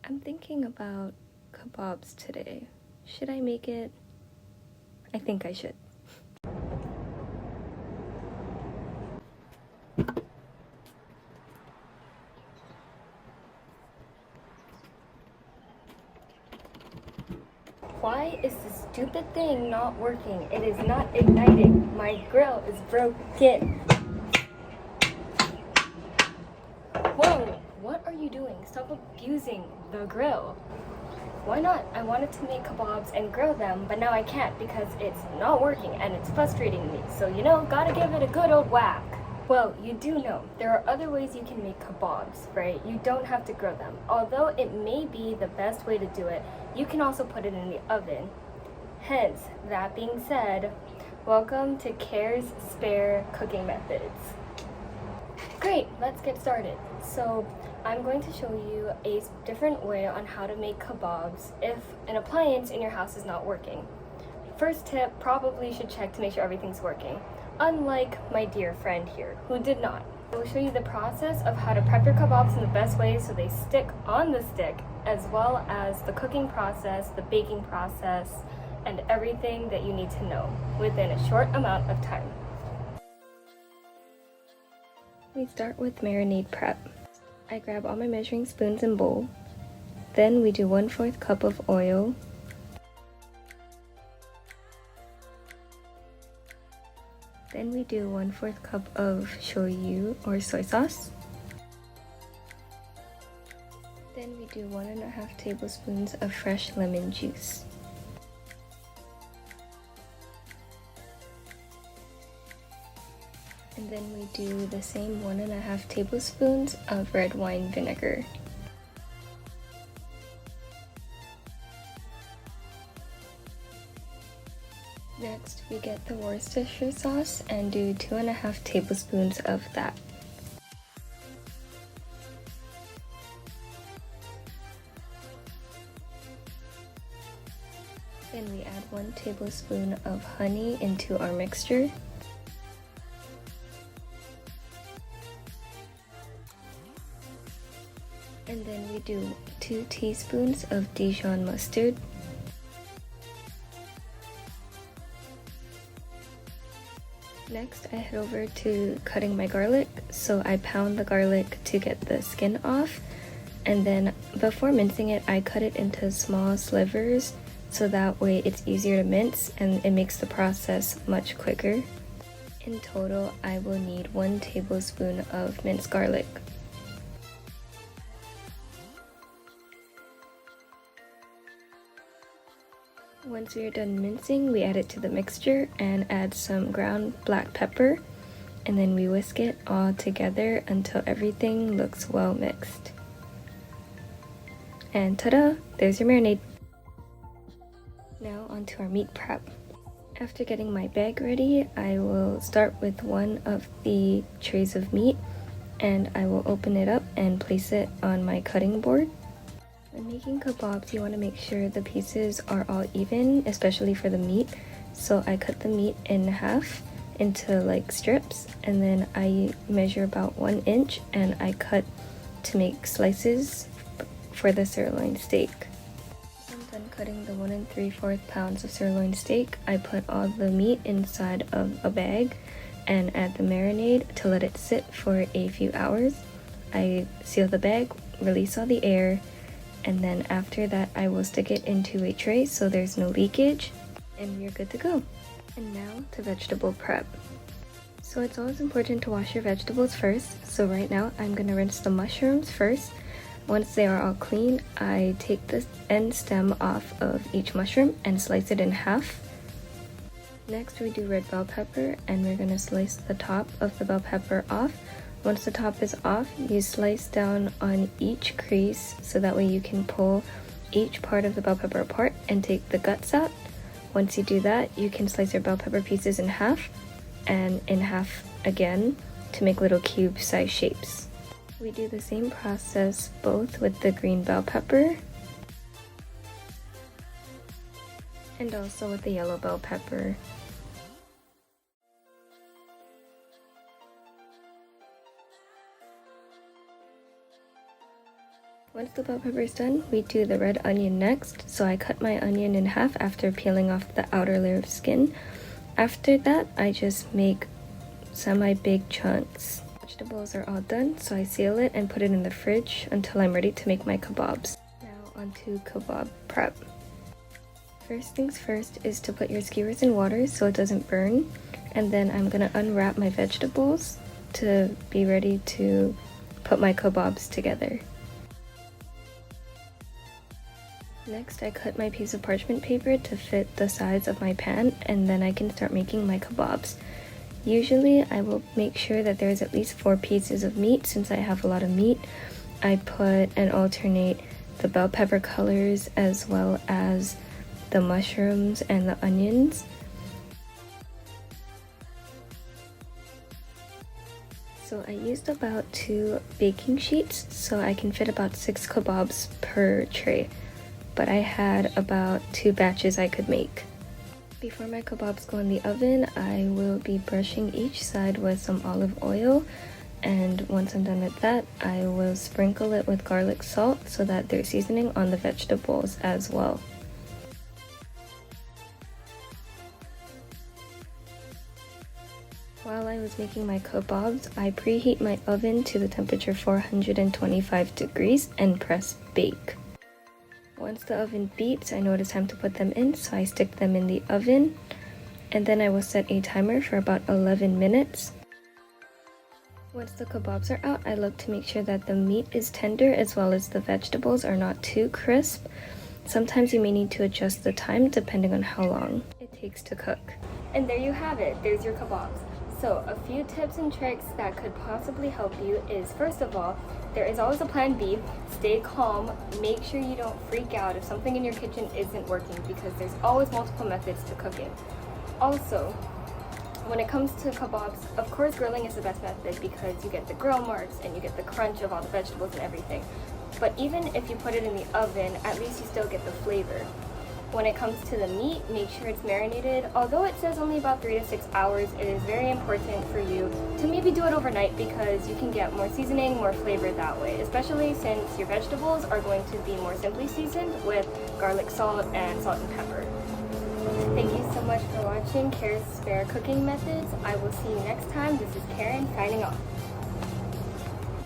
I'm thinking about kebabs today. Should I make it? I think I should. Why is this stupid thing not working? It is not igniting. My grill is broken. Whoa, what are you doing? Stop abusing the grill. Why not? I wanted to make kebabs and grill them, but now I can't because it's not working and it's frustrating me. So, gotta give it a good old whack. Well, you do know, there are other ways you can make kebabs, right? You don't have to grill them. Although it may be the best way to do it, you can also put it in the oven. Hence, that being said, welcome to Care's Spare Cooking Methods. Great, let's get started. So, I'm going to show you a different way on how to make kebabs if an appliance in your house is not working. First tip, probably should check to make sure everything's working. Unlike my dear friend here, who did not. I will show you the process of how to prep your kebabs in the best way so they stick on the stick, as well as the cooking process, the baking process, and everything that you need to know within a short amount of time. We start with marinade prep. I grab all my measuring spoons and bowl. Then we do 1/4 cup of oil. Then we do 1/4 cup of shoyu or soy sauce. Then we do 1.5 tablespoons of fresh lemon juice. And then we do the same 1.5 tablespoons of red wine vinegar. Next, we get the Worcestershire sauce and do 2.5 tablespoons of that. Then we add 1 tablespoon of honey into our mixture. And then we do 2 teaspoons of Dijon mustard. Next, I head over to cutting my garlic, so I pound the garlic to get the skin off, and then before mincing it, I cut it into small slivers, so that way it's easier to mince and it makes the process much quicker. In total, I will need 1 tablespoon of minced garlic. Once we are done mincing, we add it to the mixture and add some ground black pepper, and then we whisk it all together until everything looks well mixed. And ta-da! There's your marinade. Now onto our meat prep. After getting my bag ready, I will start with one of the trays of meat, and I will open it up and place it on my cutting board. When making kebabs, you want to make sure the pieces are all even, especially for the meat. So I cut the meat in half into like strips, and then I measure about 1 inch and I cut to make slices for the sirloin steak. Once I'm done cutting the 1 3/4 pounds of sirloin steak, I put all the meat inside of a bag and add the marinade to let it sit for a few hours. I seal the bag, release all the air, and then after that I will stick it into a tray so there's no leakage, and you're good to go. And now to vegetable prep. So it's always important to wash your vegetables first, so right now I'm going to rinse the mushrooms first. Once they are all clean, I take the end stem off of each mushroom and slice it in half. Next we do red bell pepper, and we're going to slice the top of the bell pepper off. Once the top is off, you slice down on each crease so that way you can pull each part of the bell pepper apart and take the guts out. Once you do that, you can slice your bell pepper pieces in half and in half again to make little cube-sized shapes. We do the same process both with the green bell pepper and also with the yellow bell pepper. Once the bell pepper is done, we do the red onion next. So I cut my onion in half after peeling off the outer layer of skin. After that, I just make semi-big chunks. Vegetables are all done, so I seal it and put it in the fridge until I'm ready to make my kebabs. Now onto kebab prep. First things first is to put your skewers in water so it doesn't burn, and then I'm gonna unwrap my vegetables to be ready to put my kebabs together. Next, I cut my piece of parchment paper to fit the size of my pan, and then I can start making my kebabs. Usually, I will make sure that there's at least 4 pieces of meat. Since I have a lot of meat, I put and alternate the bell pepper colors as well as the mushrooms and the onions. So I used about 2 baking sheets, so I can fit about 6 kebabs per tray. But I had about 2 batches I could make. Before my kebabs go in the oven, I will be brushing each side with some olive oil, and once I'm done with that, I will sprinkle it with garlic salt so that there's seasoning on the vegetables as well. While I was making my kebabs, I preheat my oven to the temperature 425 degrees and press bake. Once the oven beeps, I know it's time to put them in, so I stick them in the oven, and then I will set a timer for about 11 minutes. Once the kebabs are out, I look to make sure that the meat is tender as well as the vegetables are not too crisp. Sometimes you may need to adjust the time depending on how long it takes to cook. And there you have it, there's your kebabs. So a few tips and tricks that could possibly help you is, first of all, there is always a plan B. Stay calm. Make sure you don't freak out if something in your kitchen isn't working, because there's always multiple methods to cooking. Also, when it comes to kebabs, of course grilling is the best method because you get the grill marks and you get the crunch of all the vegetables and everything. But even if you put it in the oven, at least you still get the flavor. When it comes to the meat, make sure it's marinated. Although it says only about 3 to 6 hours, it is very important for you to maybe do it overnight because you can get more seasoning, more flavor that way, especially since your vegetables are going to be more simply seasoned with garlic salt and salt and pepper. Thank you so much for watching Kara's Spare Cooking Methods. I will see you next time. This is Karen signing off.